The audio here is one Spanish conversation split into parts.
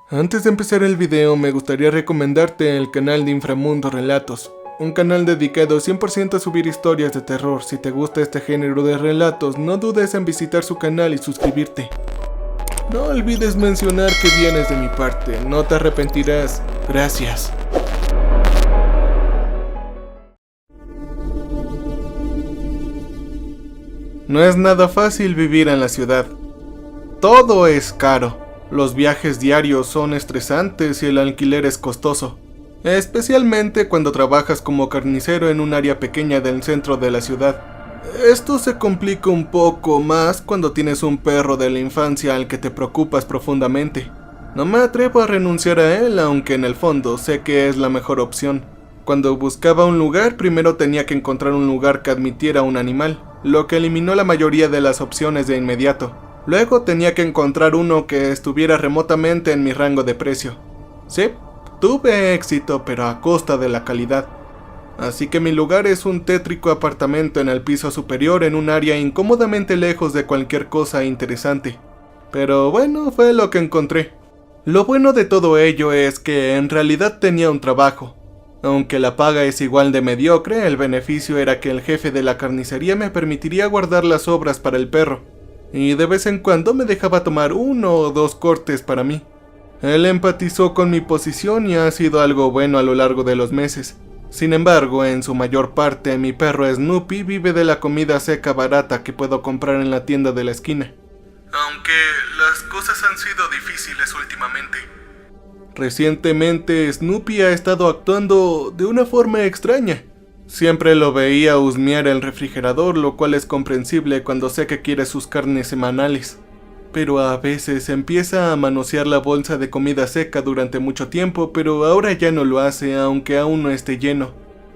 Antes de empezar el video, me gustaría recomendarte el canal de Inframundo Relatos, un canal dedicado 100% a subir historias de terror. Si te gusta este género de relatos, no dudes en visitar su canal y suscribirte. No olvides mencionar que vienes de mi parte, no te arrepentirás. Gracias. No es nada fácil vivir en la ciudad. Todo es caro. Los viajes diarios son estresantes y el alquiler es costoso, especialmente cuando trabajas como carnicero en un área pequeña del centro de la ciudad. Esto se complica un poco más cuando tienes un perro de la infancia al que te preocupas profundamente. No me atrevo a renunciar a él, aunque en el fondo sé que es la mejor opción. Cuando buscaba un lugar, primero tenía que encontrar un lugar que admitiera un animal, lo que eliminó la mayoría de las opciones de inmediato. Luego tenía que encontrar uno que estuviera remotamente en mi rango de precio. Sí, tuve éxito, pero a costa de la calidad. Así que mi lugar es un tétrico apartamento en el piso superior en un área incómodamente lejos de cualquier cosa interesante. Pero bueno, fue lo que encontré. Lo bueno de todo ello es que en realidad tenía un trabajo. Aunque la paga es igual de mediocre, el beneficio era que el jefe de la carnicería me permitiría guardar las sobras para el perro. Y de vez en cuando me dejaba tomar 1 o 2 cortes para mí. Él empatizó con mi posición y ha sido algo bueno a lo largo de los meses. Sin embargo, en su mayor parte, mi perro Snoopy vive de la comida seca barata que puedo comprar en la tienda de la esquina. Aunque las cosas han sido difíciles últimamente. Recientemente, Snoopy ha estado actuando de una forma extraña. Siempre lo veía husmear el refrigerador, lo cual es comprensible cuando sé que quiere sus carnes semanales. Pero a veces empieza a manosear la bolsa de comida seca durante mucho tiempo, pero ahora ya no lo hace, aunque aún no esté lleno.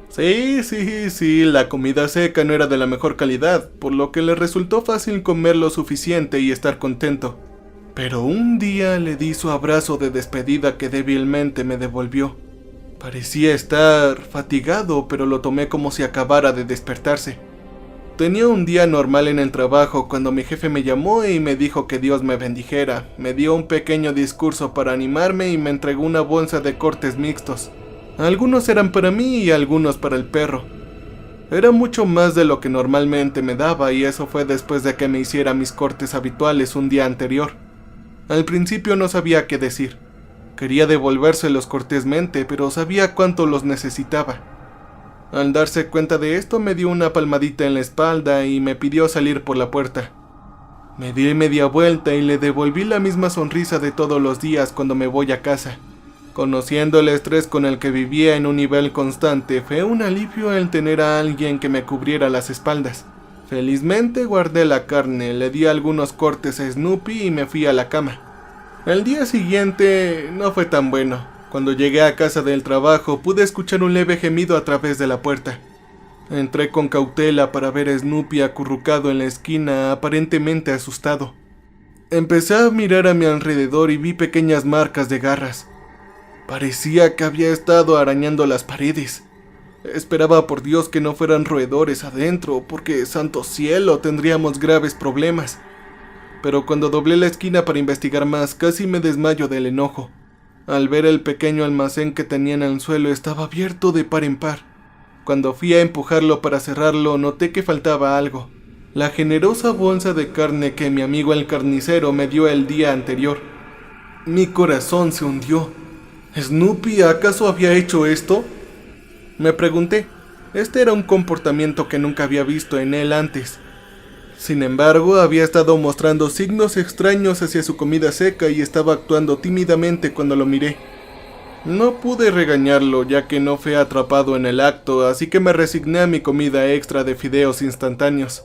Sí, la comida seca no era de la mejor calidad, por lo que le resultó fácil comer lo suficiente y estar contento. Pero un día le di su abrazo de despedida que débilmente me devolvió. Parecía estar fatigado, pero lo tomé como si acabara de despertarse. Tenía un día normal en el trabajo cuando mi jefe me llamó y me dijo que Dios me bendijera. Me dio un pequeño discurso para animarme y me entregó una bolsa de cortes mixtos. Algunos eran para mí y algunos para el perro. Era mucho más de lo que normalmente me daba, y eso fue después de que me hiciera mis cortes habituales un día anterior. Al principio no sabía qué decir. Quería devolvérselos cortésmente, pero sabía cuánto los necesitaba. Al darse cuenta de esto, me dio una palmadita en la espalda y me pidió salir por la puerta. Me di media vuelta y le devolví la misma sonrisa de todos los días cuando me voy a casa. Conociendo el estrés con el que vivía en un nivel constante, fue un alivio el tener a alguien que me cubriera las espaldas. Felizmente guardé la carne, le di algunos cortes a Snoopy y me fui a la cama. El día siguiente no fue tan bueno. Cuando llegué a casa del trabajo, pude escuchar un leve gemido a través de la puerta. Entré con cautela para ver a Snoopy acurrucado en la esquina, aparentemente asustado. Empecé a mirar a mi alrededor y vi pequeñas marcas de garras. Parecía que había estado arañando las paredes. Esperaba por Dios que no fueran roedores adentro, porque, santo cielo, tendríamos graves problemas. Pero cuando doblé la esquina para investigar más, casi me desmayo del enojo. Al ver el pequeño almacén que tenía en el suelo, estaba abierto de par en par. Cuando fui a empujarlo para cerrarlo, noté que faltaba algo. La generosa bolsa de carne que mi amigo el carnicero me dio el día anterior. Mi corazón se hundió. ¿Snoopy acaso había hecho esto? Me pregunté. Este era un comportamiento que nunca había visto en él antes. Sin embargo, había estado mostrando signos extraños hacia su comida seca y estaba actuando tímidamente cuando lo miré. No pude regañarlo, ya que no fue atrapado en el acto, así que me resigné a mi comida extra de fideos instantáneos.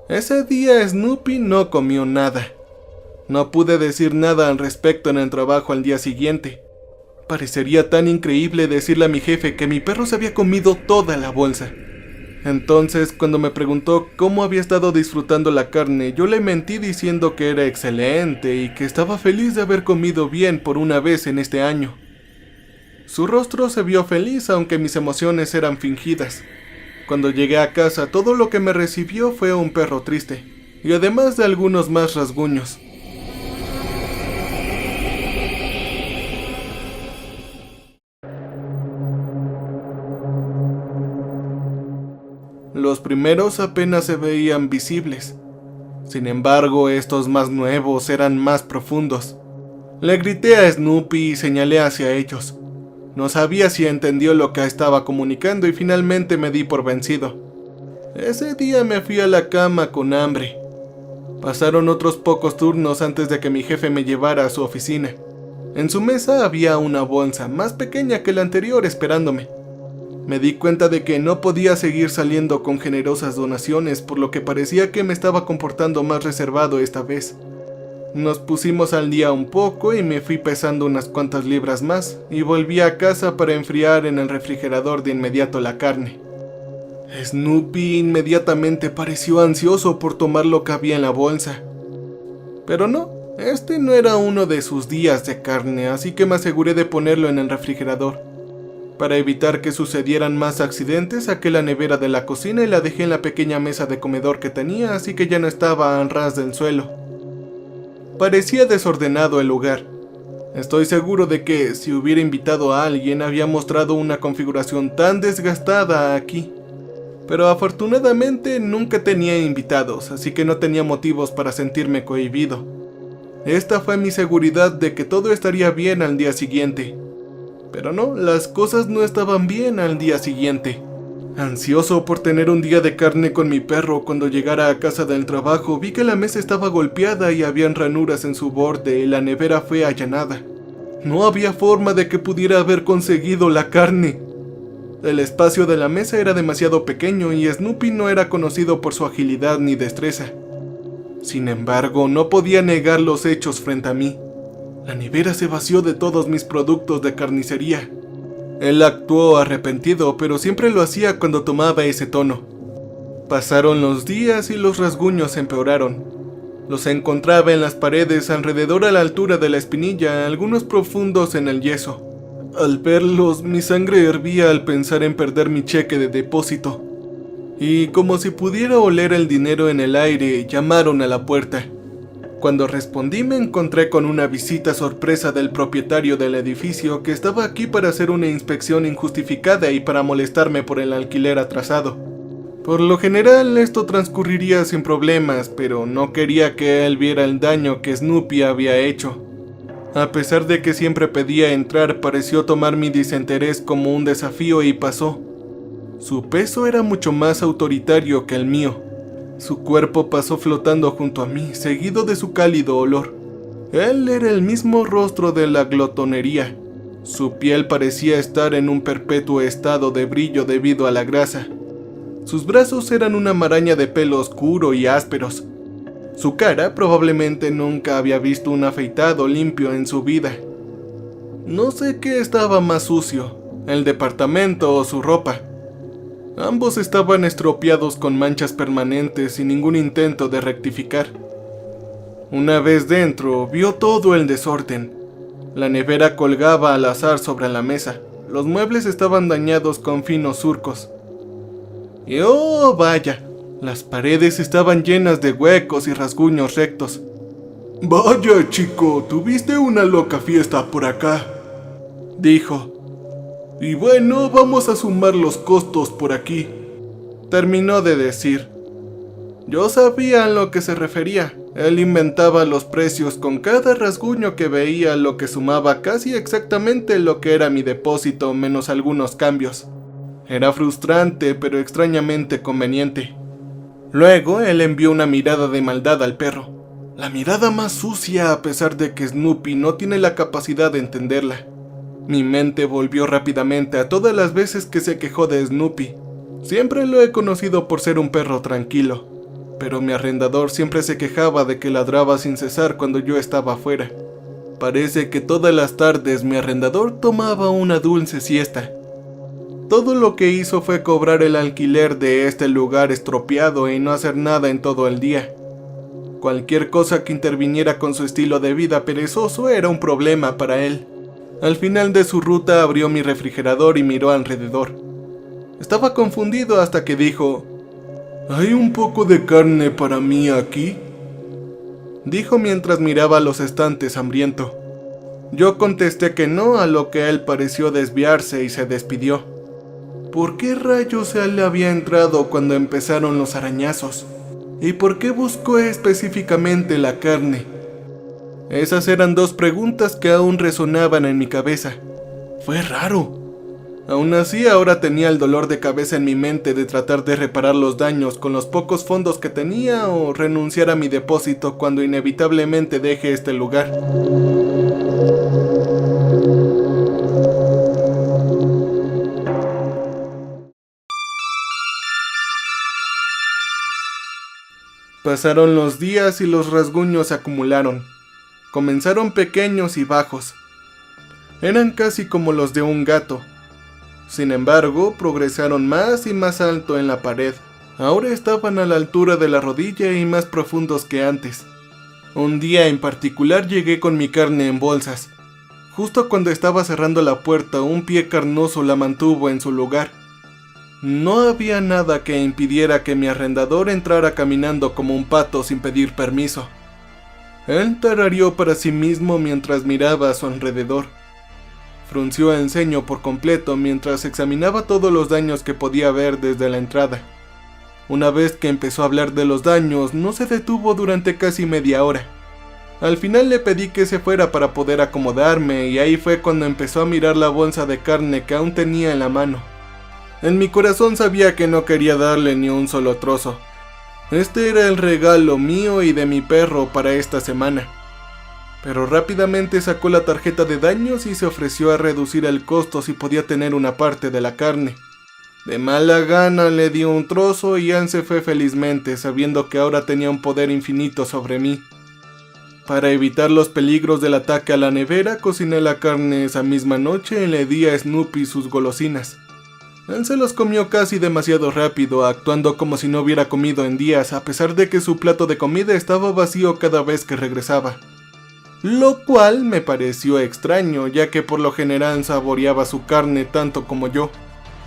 Ese día Snoopy no comió nada. No pude decir nada al respecto en el trabajo al día siguiente. Parecería tan increíble decirle a mi jefe que mi perro se había comido toda la bolsa. Entonces, cuando me preguntó cómo había estado disfrutando la carne, yo le mentí diciendo que era excelente y que estaba feliz de haber comido bien por una vez en este año. Su rostro se vio feliz, aunque mis emociones eran fingidas. Cuando llegué a casa, todo lo que me recibió fue un perro triste, y además de algunos más rasguños. Los primeros apenas se veían visibles. Sin embargo, estos más nuevos eran más profundos. Le grité a Snoopy y señalé hacia ellos. No sabía si entendió lo que estaba comunicando y finalmente me di por vencido. Ese día me fui a la cama con hambre. Pasaron otros pocos turnos antes de que mi jefe me llevara a su oficina. En su mesa había una bolsa más pequeña que la anterior esperándome. Me di cuenta de que no podía seguir saliendo con generosas donaciones, por lo que parecía que me estaba comportando más reservado esta vez. Nos pusimos al día un poco y me fui pesando unas cuantas libras más, y volví a casa para enfriar en el refrigerador de inmediato la carne. Snoopy inmediatamente pareció ansioso por tomar lo que había en la bolsa. Pero no, este no era uno de sus días de carne, así que me aseguré de ponerlo en el refrigerador. Para evitar que sucedieran más accidentes, saqué la nevera de la cocina y la dejé en la pequeña mesa de comedor que tenía, así que ya no estaba a ras del suelo. Parecía desordenado el lugar. Estoy seguro de que, si hubiera invitado a alguien, había mostrado una configuración tan desgastada aquí. Pero afortunadamente nunca tenía invitados, así que no tenía motivos para sentirme cohibido. Esta fue mi seguridad de que todo estaría bien al día siguiente. Pero no, las cosas no estaban bien al día siguiente. Ansioso por tener un día de carne con mi perro, cuando llegara a casa del trabajo vi que la mesa estaba golpeada y habían ranuras en su borde y la nevera fue allanada. No había forma de que pudiera haber conseguido la carne. El espacio de la mesa era demasiado pequeño y Snoopy no era conocido por su agilidad ni destreza. Sin embargo, no podía negar los hechos frente a mí. La nevera se vació de todos mis productos de carnicería. Él actuó arrepentido, pero siempre lo hacía cuando tomaba ese tono. Pasaron los días y los rasguños empeoraron. Los encontraba en las paredes alrededor a la altura de la espinilla, algunos profundos en el yeso. Al verlos, mi sangre hervía al pensar en perder mi cheque de depósito. Y como si pudiera oler el dinero en el aire, llamaron a la puerta. Cuando respondí me encontré con una visita sorpresa del propietario del edificio que estaba aquí para hacer una inspección injustificada y para molestarme por el alquiler atrasado. Por lo general esto transcurriría sin problemas, pero no quería que él viera el daño que Snoopy había hecho. A pesar de que siempre pedía entrar, pareció tomar mi desinterés como un desafío y pasó. Su peso era mucho más autoritario que el mío. Su cuerpo pasó flotando junto a mí, seguido de su cálido olor. Él era el mismo rostro de la glotonería. Su piel parecía estar en un perpetuo estado de brillo debido a la grasa. Sus brazos eran una maraña de pelo oscuro y ásperos. Su cara probablemente nunca había visto un afeitado limpio en su vida. No sé qué estaba más sucio, el departamento o su ropa. Ambos estaban estropeados con manchas permanentes sin ningún intento de rectificar. Una vez dentro, vio todo el desorden. La nevera colgaba al azar sobre la mesa. Los muebles estaban dañados con finos surcos. Y ¡oh, vaya! Las paredes estaban llenas de huecos y rasguños rectos. «Vaya, chico, tuviste una loca fiesta por acá», dijo. «Y bueno, vamos a sumar los costos por aquí», terminó de decir. Yo sabía a lo que se refería. Él inventaba los precios con cada rasguño que veía, lo que sumaba casi exactamente lo que era mi depósito menos algunos cambios. Era frustrante, pero extrañamente conveniente. Luego, él envió una mirada de maldad al perro. La mirada más sucia, a pesar de que Snoopy no tiene la capacidad de entenderla. Mi mente volvió rápidamente a todas las veces que se quejó de Snoopy. Siempre lo he conocido por ser un perro tranquilo, pero mi arrendador siempre se quejaba de que ladraba sin cesar cuando yo estaba afuera. Parece que todas las tardes mi arrendador tomaba una dulce siesta. Todo lo que hizo fue cobrar el alquiler de este lugar estropeado y no hacer nada en todo el día. Cualquier cosa que interviniera con su estilo de vida perezoso era un problema para él. Al final de su ruta abrió mi refrigerador y miró alrededor. Estaba confundido hasta que dijo: «¿Hay un poco de carne para mí aquí?», dijo mientras miraba los estantes hambriento. Yo contesté que no, a lo que él pareció desviarse y se despidió. ¿Por qué rayos él le había entrado cuando empezaron los arañazos? ¿Y por qué buscó específicamente la carne? Esas eran dos preguntas que aún resonaban en mi cabeza. Fue raro. Aún así, ahora tenía el dolor de cabeza en mi mente de tratar de reparar los daños con los pocos fondos que tenía o renunciar a mi depósito cuando inevitablemente deje este lugar. Pasaron los días y los rasguños se acumularon. Comenzaron pequeños y bajos. Eran casi como los de un gato. Sin embargo, progresaron más y más alto en la pared. Ahora estaban a la altura de la rodilla y más profundos que antes. Un día en particular llegué con mi carne en bolsas. Justo cuando estaba cerrando la puerta, un pie carnoso la mantuvo en su lugar. No había nada que impidiera que mi arrendador entrara caminando como un pato sin pedir permiso. Él tarareó para sí mismo mientras miraba a su alrededor. Frunció el ceño por completo mientras examinaba todos los daños que podía ver desde la entrada. Una vez que empezó a hablar de los daños, no se detuvo durante casi media hora. Al final le pedí que se fuera para poder acomodarme y ahí fue cuando empezó a mirar la bolsa de carne que aún tenía en la mano. En mi corazón sabía que no quería darle ni un solo trozo. Este era el regalo mío y de mi perro para esta semana. Pero rápidamente sacó la tarjeta de daños y se ofreció a reducir el costo si podía tener una parte de la carne. De mala gana le di un trozo y Ann se fue felizmente, sabiendo que ahora tenía un poder infinito sobre mí. Para evitar los peligros del ataque a la nevera, cociné la carne esa misma noche y le di a Snoopy sus golosinas. Él se los comió casi demasiado rápido, actuando como si no hubiera comido en días, a pesar de que su plato de comida estaba vacío cada vez que regresaba. Lo cual me pareció extraño, ya que por lo general saboreaba su carne tanto como yo.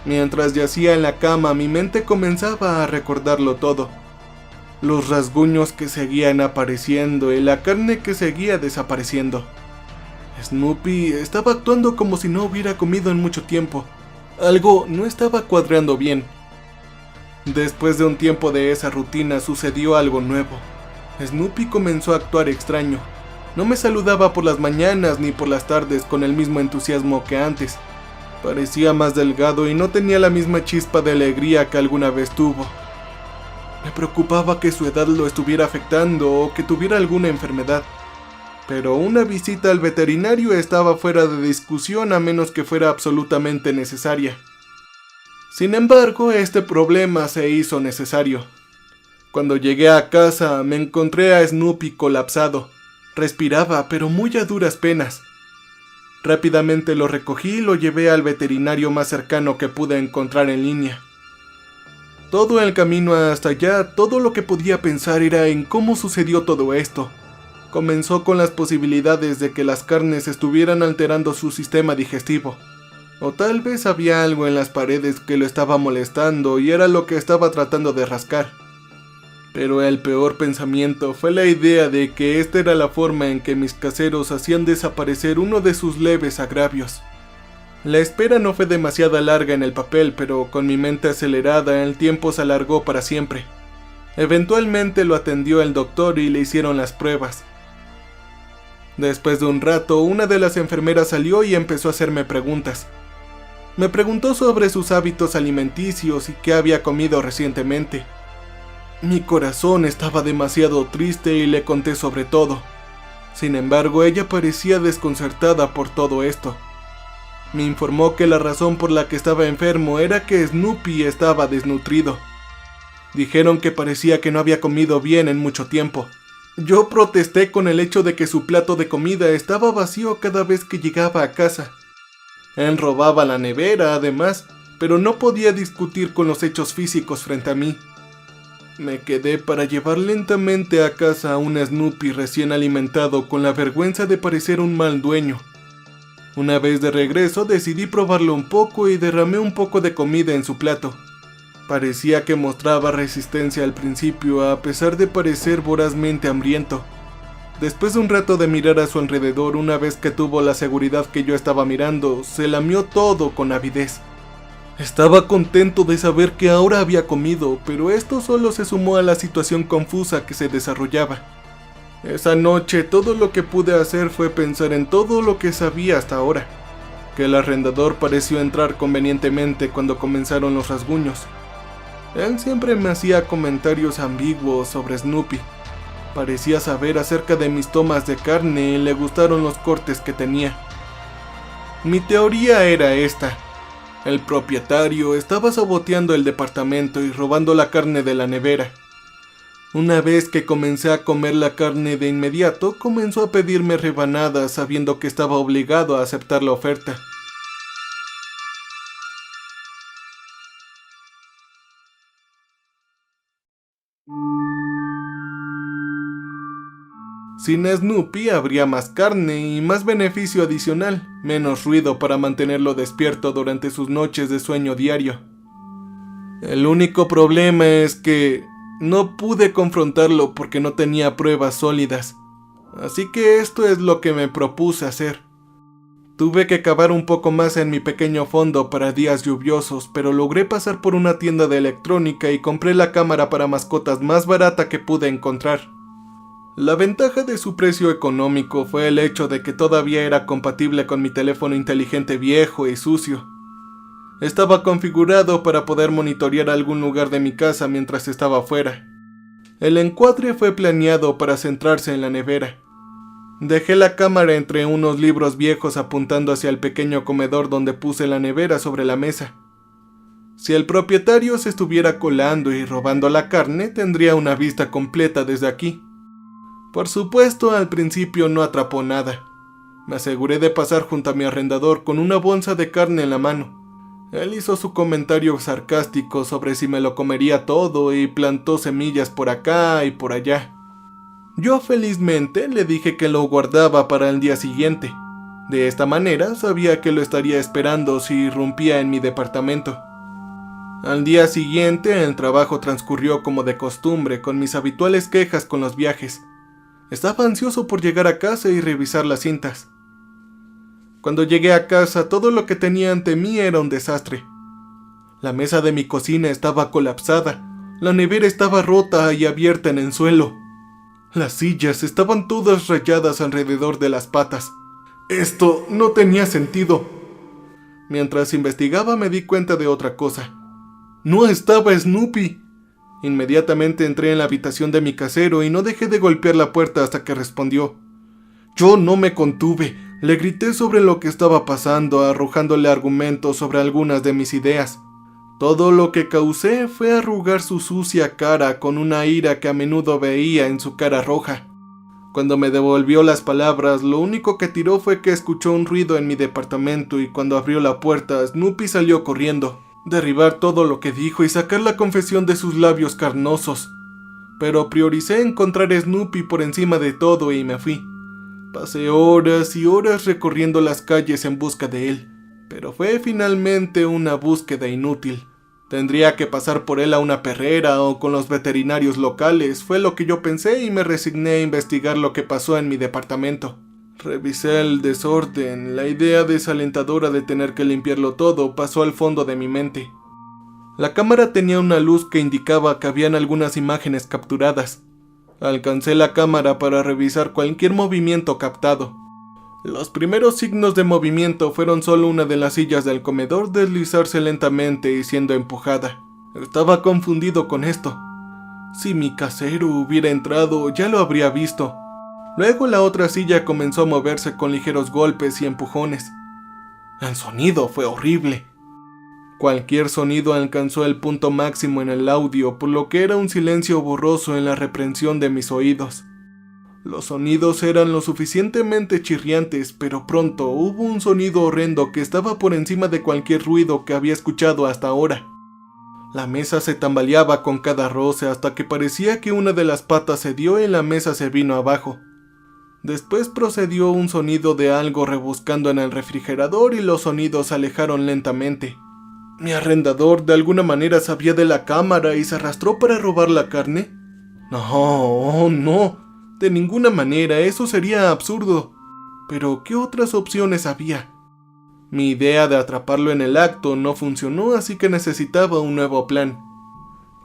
Mientras yacía en la cama, mi mente comenzaba a recordarlo todo. Los rasguños que seguían apareciendo y la carne que seguía desapareciendo. Snoopy estaba actuando como si no hubiera comido en mucho tiempo. Algo no estaba cuadrando bien. Después de un tiempo de esa rutina sucedió algo nuevo. Snoopy comenzó a actuar extraño. No me saludaba por las mañanas ni por las tardes con el mismo entusiasmo que antes. Parecía más delgado y no tenía la misma chispa de alegría que alguna vez tuvo. Me preocupaba que su edad lo estuviera afectando o que tuviera alguna enfermedad. Pero una visita al veterinario estaba fuera de discusión a menos que fuera absolutamente necesaria. Sin embargo, este problema se hizo necesario. Cuando llegué a casa, me encontré a Snoopy colapsado. Respiraba, pero muy a duras penas. Rápidamente lo recogí y lo llevé al veterinario más cercano que pude encontrar en línea. Todo el camino hasta allá, todo lo que podía pensar era en cómo sucedió todo esto. Comenzó con las posibilidades de que las carnes estuvieran alterando su sistema digestivo. O tal vez había algo en las paredes que lo estaba molestando y era lo que estaba tratando de rascar. Pero el peor pensamiento fue la idea de que esta era la forma en que mis caseros hacían desaparecer uno de sus leves agravios. La espera no fue demasiado larga en el papel, pero con mi mente acelerada el tiempo se alargó para siempre. Eventualmente lo atendió el doctor y le hicieron las pruebas. Después de un rato, una de las enfermeras salió y empezó a hacerme preguntas. Me preguntó sobre sus hábitos alimenticios y qué había comido recientemente. Mi corazón estaba demasiado triste y le conté sobre todo. Sin embargo, ella parecía desconcertada por todo esto. Me informó que la razón por la que estaba enfermo era que Snoopy estaba desnutrido. Dijeron que parecía que no había comido bien en mucho tiempo. Yo protesté con el hecho de que su plato de comida estaba vacío cada vez que llegaba a casa. Él robaba la nevera, además, pero no podía discutir con los hechos físicos frente a mí. Me quedé para llevar lentamente a casa a un Snoopy recién alimentado con la vergüenza de parecer un mal dueño. Una vez de regreso decidí probarlo un poco y derramé un poco de comida en su plato. Parecía que mostraba resistencia al principio a pesar de parecer vorazmente hambriento. Después de un rato de mirar a su alrededor, una vez que tuvo la seguridad que yo estaba mirando, se lamió todo con avidez. Estaba contento de saber que ahora había comido, pero esto solo se sumó a la situación confusa que se desarrollaba. Esa noche todo lo que pude hacer fue pensar en todo lo que sabía hasta ahora, que el arrendador pareció entrar convenientemente cuando comenzaron los rasguños. Él siempre me hacía comentarios ambiguos sobre Snoopy. Parecía saber acerca de mis tomas de carne y le gustaron los cortes que tenía. Mi teoría era esta. El propietario estaba saboteando el departamento y robando la carne de la nevera. Una vez que comencé a comer la carne de inmediato, comenzó a pedirme rebanadas sabiendo que estaba obligado a aceptar la oferta. Sin Snoopy habría más carne y más beneficio adicional, menos ruido para mantenerlo despierto durante sus noches de sueño diario. El único problema es que no pude confrontarlo porque no tenía pruebas sólidas, así que esto es lo que me propuse hacer. Tuve que cavar un poco más en mi pequeño fondo para días lluviosos, pero logré pasar por una tienda de electrónica y compré la cámara para mascotas más barata que pude encontrar. La ventaja de su precio económico fue el hecho de que todavía era compatible con mi teléfono inteligente viejo y sucio. Estaba configurado para poder monitorear algún lugar de mi casa mientras estaba afuera. El encuadre fue planeado para centrarse en la nevera. Dejé la cámara entre unos libros viejos apuntando hacia el pequeño comedor donde puse la nevera sobre la mesa. Si el propietario se estuviera colando y robando la carne, tendría una vista completa desde aquí. Por supuesto, al principio no atrapó nada. Me aseguré de pasar junto a mi arrendador con una bolsa de carne en la mano. Él hizo su comentario sarcástico sobre si me lo comería todo y plantó semillas por acá y por allá. Yo felizmente le dije que lo guardaba para el día siguiente. De esta manera sabía que lo estaría esperando si irrumpía en mi departamento. Al día siguiente el trabajo transcurrió como de costumbre, con mis habituales quejas con los viajes. Estaba ansioso por llegar a casa y revisar las cintas. Cuando llegué a casa, todo lo que tenía ante mí era un desastre. La mesa de mi cocina estaba colapsada, la nevera estaba rota y abierta en el suelo. Las sillas estaban todas rayadas alrededor de las patas. Esto no tenía sentido. Mientras investigaba me di cuenta de otra cosa. No estaba Snoopy. Inmediatamente entré en la habitación de mi casero y no dejé de golpear la puerta hasta que respondió. Yo no me contuve, le grité sobre lo que estaba pasando, arrojándole argumentos sobre algunas de mis ideas. Todo lo que causé fue arrugar su sucia cara con una ira que a menudo veía en su cara roja. Cuando me devolvió las palabras, lo único que tiró fue que escuchó un ruido en mi departamento y cuando abrió la puerta, Snoopy salió corriendo. Derribar todo lo que dijo y sacar la confesión de sus labios carnosos. Pero prioricé encontrar a Snoopy por encima de todo y me fui. Pasé horas y horas recorriendo las calles en busca de él, pero fue finalmente una búsqueda inútil. Tendría que pasar por él a una perrera o con los veterinarios locales, fue lo que yo pensé y me resigné a investigar lo que pasó en mi departamento. Revisé el desorden, la idea desalentadora de tener que limpiarlo todo pasó al fondo de mi mente. La cámara tenía una luz que indicaba que habían algunas imágenes capturadas. Alcancé la cámara para revisar cualquier movimiento captado. Los primeros signos de movimiento fueron solo una de las sillas del comedor deslizarse lentamente y siendo empujada. Estaba confundido con esto. Si mi casero hubiera entrado, ya lo habría visto. Luego la otra silla comenzó a moverse con ligeros golpes y empujones. El sonido fue horrible. Cualquier sonido alcanzó el punto máximo en el audio, por lo que era un silencio borroso en la reprensión de mis oídos. Los sonidos eran lo suficientemente chirriantes, pero pronto hubo un sonido horrendo que estaba por encima de cualquier ruido que había escuchado hasta ahora. La mesa se tambaleaba con cada roce hasta que parecía que una de las patas cedió y la mesa se vino abajo. Después procedió un sonido de algo rebuscando en el refrigerador y los sonidos se alejaron lentamente. ¿Mi arrendador de alguna manera sabía de la cámara y se arrastró para robar la carne? No, de ninguna manera, eso sería absurdo. Pero ¿qué otras opciones había? Mi idea de atraparlo en el acto no funcionó, así que necesitaba un nuevo plan.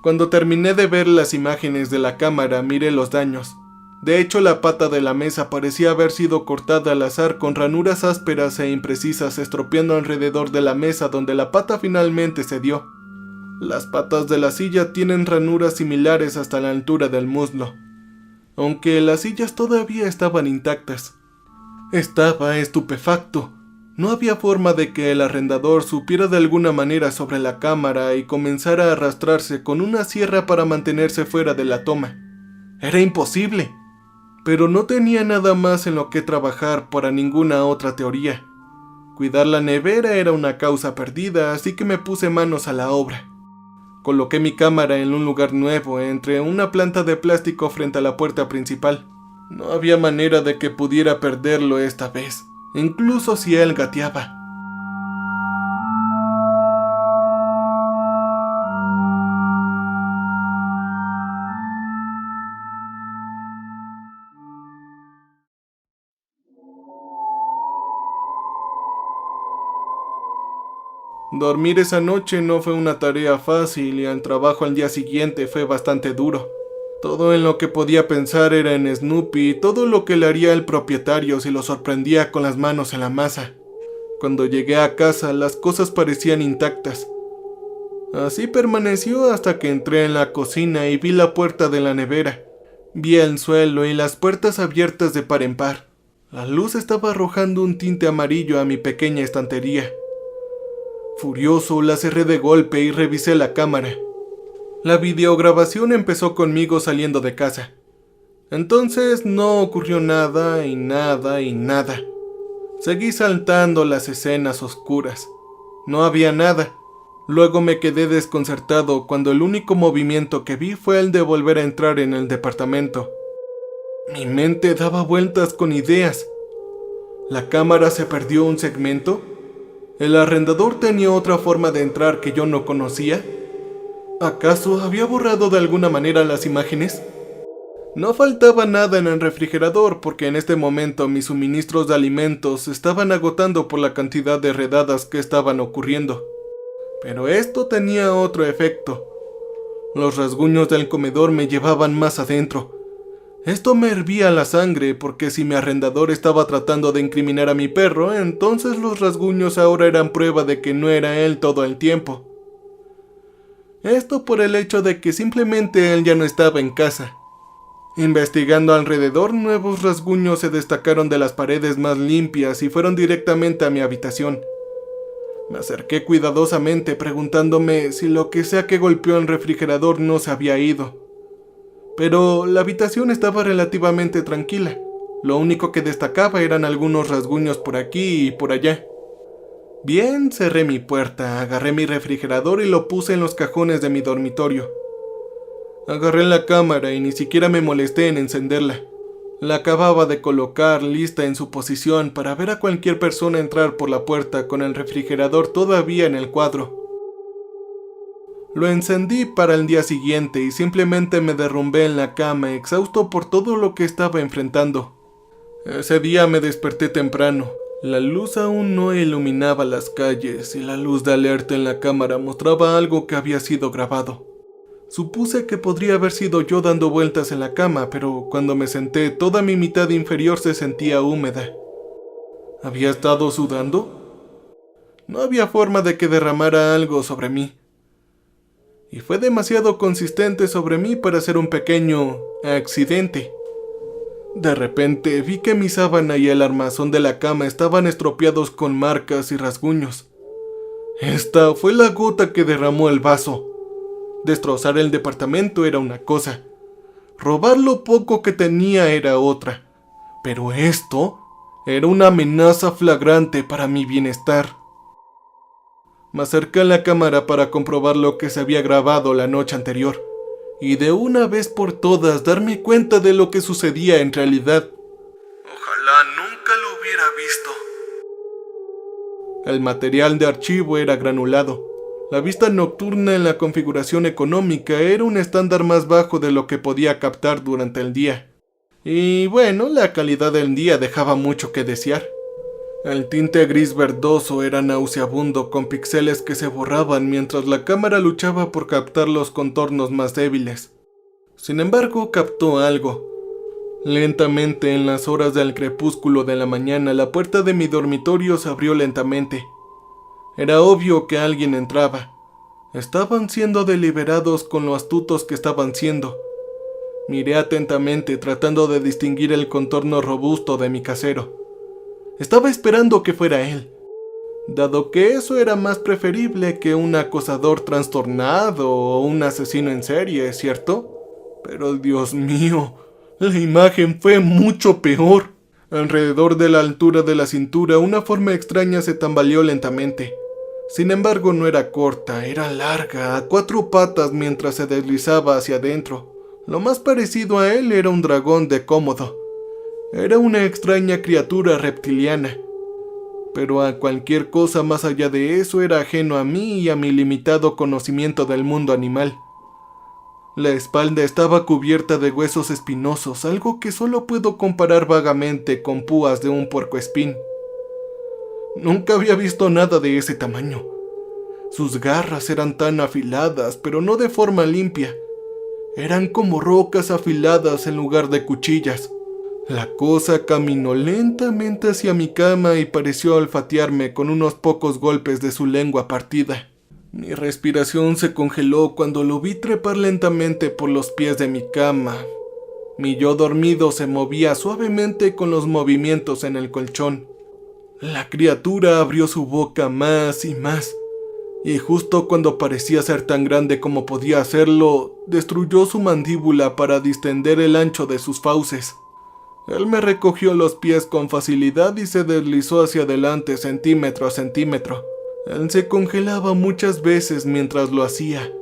Cuando terminé de ver las imágenes de la cámara, miré los daños. De hecho, la pata de la mesa parecía haber sido cortada al azar con ranuras ásperas e imprecisas estropeando alrededor de la mesa donde la pata finalmente se dio. Las patas de la silla tienen ranuras similares hasta la altura del muslo, aunque las sillas todavía estaban intactas. Estaba estupefacto. No había forma de que el arrendador supiera de alguna manera sobre la cámara y comenzara a arrastrarse con una sierra para mantenerse fuera de la toma. Era imposible. Pero no tenía nada más en lo que trabajar para ninguna otra teoría. Cuidar la nevera era una causa perdida, así que me puse manos a la obra. Coloqué mi cámara en un lugar nuevo, entre una planta de plástico frente a la puerta principal. No había manera de que pudiera perderlo esta vez, incluso si él gateaba. Dormir esa noche no fue una tarea fácil y el trabajo al día siguiente fue bastante duro. Todo en lo que podía pensar era en Snoopy y todo lo que le haría el propietario si lo sorprendía con las manos en la masa. Cuando llegué a casa, las cosas parecían intactas. Así permaneció hasta que entré en la cocina y vi la puerta de la nevera. Vi el suelo y las puertas abiertas de par en par. La luz estaba arrojando un tinte amarillo a mi pequeña estantería. Furioso, la cerré de golpe y revisé la cámara. La videograbación empezó conmigo saliendo de casa. Entonces no ocurrió nada y nada y nada. Seguí saltando las escenas oscuras. No había nada. Luego me quedé desconcertado cuando el único movimiento que vi fue el de volver a entrar en el departamento. Mi mente daba vueltas con ideas. ¿La cámara se perdió un segmento? ¿El arrendador tenía otra forma de entrar que yo no conocía? ¿Acaso había borrado de alguna manera las imágenes? No faltaba nada en el refrigerador porque en este momento mis suministros de alimentos se estaban agotando por la cantidad de redadas que estaban ocurriendo. Pero esto tenía otro efecto. Los rasguños del comedor me llevaban más adentro. Esto me hervía la sangre porque si mi arrendador estaba tratando de incriminar a mi perro, entonces los rasguños ahora eran prueba de que no era él todo el tiempo. Esto por el hecho de que simplemente él ya no estaba en casa. Investigando alrededor, nuevos rasguños se destacaron de las paredes más limpias y fueron directamente a mi habitación. Me acerqué cuidadosamente preguntándome si lo que sea que golpeó el refrigerador no se había ido. Pero la habitación estaba relativamente tranquila. Lo único que destacaba eran algunos rasguños por aquí y por allá. Bien, cerré mi puerta, agarré mi refrigerador y lo puse en los cajones de mi dormitorio. Agarré la cámara y ni siquiera me molesté en encenderla. La acababa de colocar lista en su posición para ver a cualquier persona entrar por la puerta con el refrigerador todavía en el cuadro. Lo encendí para el día siguiente y simplemente me derrumbé en la cama, exhausto por todo lo que estaba enfrentando. Ese día me desperté temprano. La luz aún no iluminaba las calles y la luz de alerta en la cámara mostraba algo que había sido grabado. Supuse que podría haber sido yo dando vueltas en la cama, pero cuando me senté, toda mi mitad inferior se sentía húmeda. ¿Había estado sudando? No había forma de que derramara algo sobre mí. Y fue demasiado consistente sobre mí para ser un pequeño accidente. De repente vi que mi sábana y el armazón de la cama estaban estropeados con marcas y rasguños. Esta fue la gota que derramó el vaso. Destrozar el departamento era una cosa. Robar lo poco que tenía era otra. Pero esto era una amenaza flagrante para mi bienestar. Me acerqué a la cámara para comprobar lo que se había grabado la noche anterior, y de una vez por todas darme cuenta de lo que sucedía en realidad. Ojalá nunca lo hubiera visto. El material de archivo era granulado. La vista nocturna en la configuración económica era un estándar más bajo de lo que podía captar durante el día. Y bueno, la calidad del día dejaba mucho que desear. El tinte gris verdoso era nauseabundo, con píxeles que se borraban mientras la cámara luchaba por captar los contornos más débiles. Sin embargo, captó algo. Lentamente, en las horas del crepúsculo de la mañana, la puerta de mi dormitorio se abrió lentamente. Era obvio que alguien entraba. Estaban siendo deliberados con lo astutos que estaban siendo. Miré atentamente, tratando de distinguir el contorno robusto de mi casero. Estaba esperando que fuera él, dado que eso era más preferible que un acosador trastornado o un asesino en serie, ¿cierto? Pero Dios mío, la imagen fue mucho peor. Alrededor de la altura de la cintura, una forma extraña se tambaleó lentamente. Sin embargo, no era corta, era larga, a 4 patas mientras se deslizaba hacia adentro. Lo más parecido a él era un dragón de Cómodo. Era una extraña criatura reptiliana, pero a cualquier cosa más allá de eso era ajeno a mí y a mi limitado conocimiento del mundo animal. La espalda estaba cubierta de huesos espinosos, algo que solo puedo comparar vagamente con púas de un puercoespín. Nunca había visto nada de ese tamaño. Sus garras eran tan afiladas, pero no de forma limpia. Eran como rocas afiladas en lugar de cuchillas. La cosa caminó lentamente hacia mi cama y pareció olfatearme con unos pocos golpes de su lengua partida. Mi respiración se congeló cuando lo vi trepar lentamente por los pies de mi cama. Mi yo dormido se movía suavemente con los movimientos en el colchón. La criatura abrió su boca más y más, y justo cuando parecía ser tan grande como podía hacerlo, destruyó su mandíbula para distender el ancho de sus fauces. Él me recogió los pies con facilidad y se deslizó hacia adelante centímetro a centímetro. Él se congelaba muchas veces mientras lo hacía,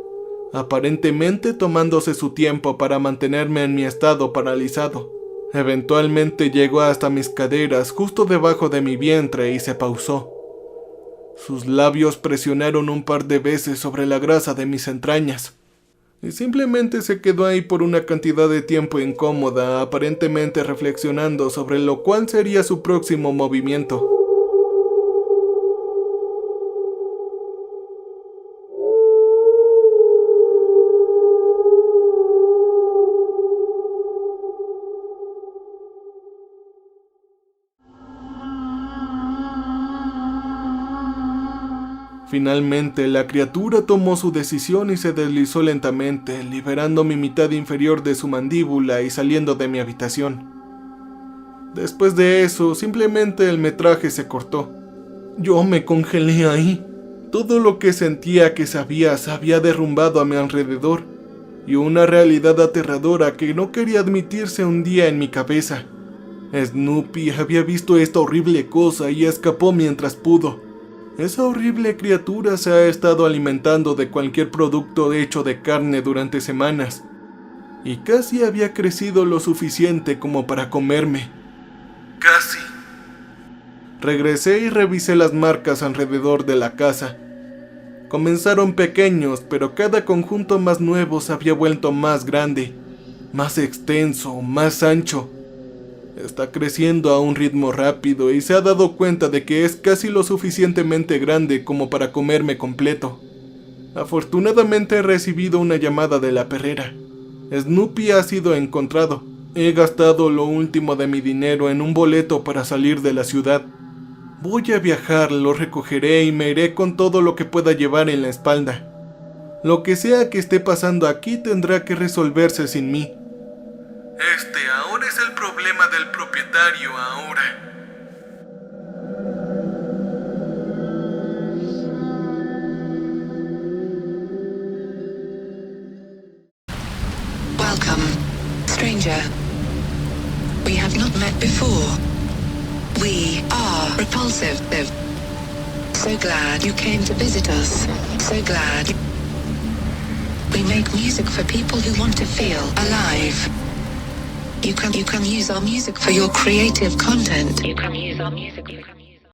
aparentemente tomándose su tiempo para mantenerme en mi estado paralizado. Eventualmente llegó hasta mis caderas, justo debajo de mi vientre, y se pausó. Sus labios presionaron un par de veces sobre la grasa de mis entrañas, y simplemente se quedó ahí por una cantidad de tiempo incómoda, aparentemente reflexionando sobre lo cual sería su próximo movimiento. Finalmente, la criatura tomó su decisión y se deslizó lentamente, liberando mi mitad inferior de su mandíbula y saliendo de mi habitación. Después de eso, simplemente el metraje se cortó. Yo me congelé ahí. Todo lo que sentía que sabía se había derrumbado a mi alrededor, y una realidad aterradora que no quería admitirse hundía en mi cabeza. Snoopy había visto esta horrible cosa y escapó mientras pudo. Esa horrible criatura se ha estado alimentando de cualquier producto hecho de carne durante semanas, y casi había crecido lo suficiente como para comerme. Casi. Regresé y revisé las marcas alrededor de la casa. Comenzaron pequeños, pero cada conjunto más nuevo se había vuelto más grande, más extenso, más ancho. Está creciendo a un ritmo rápido y se ha dado cuenta de que es casi lo suficientemente grande como para comerme completo. Afortunadamente he recibido una llamada de la perrera. Snoopy ha sido encontrado. He gastado lo último de mi dinero en un boleto para salir de la ciudad. Voy a viajar, lo recogeré y me iré con todo lo que pueda llevar en la espalda. Lo que sea que esté pasando aquí tendrá que resolverse sin mí. Este ahora es el problema del propietario ahora. Welcome, stranger. We have not met before. We are repulsive. So glad you came to visit us. So glad. We make music for people who want to feel alive. You can use our music for your creative content. You can use our music.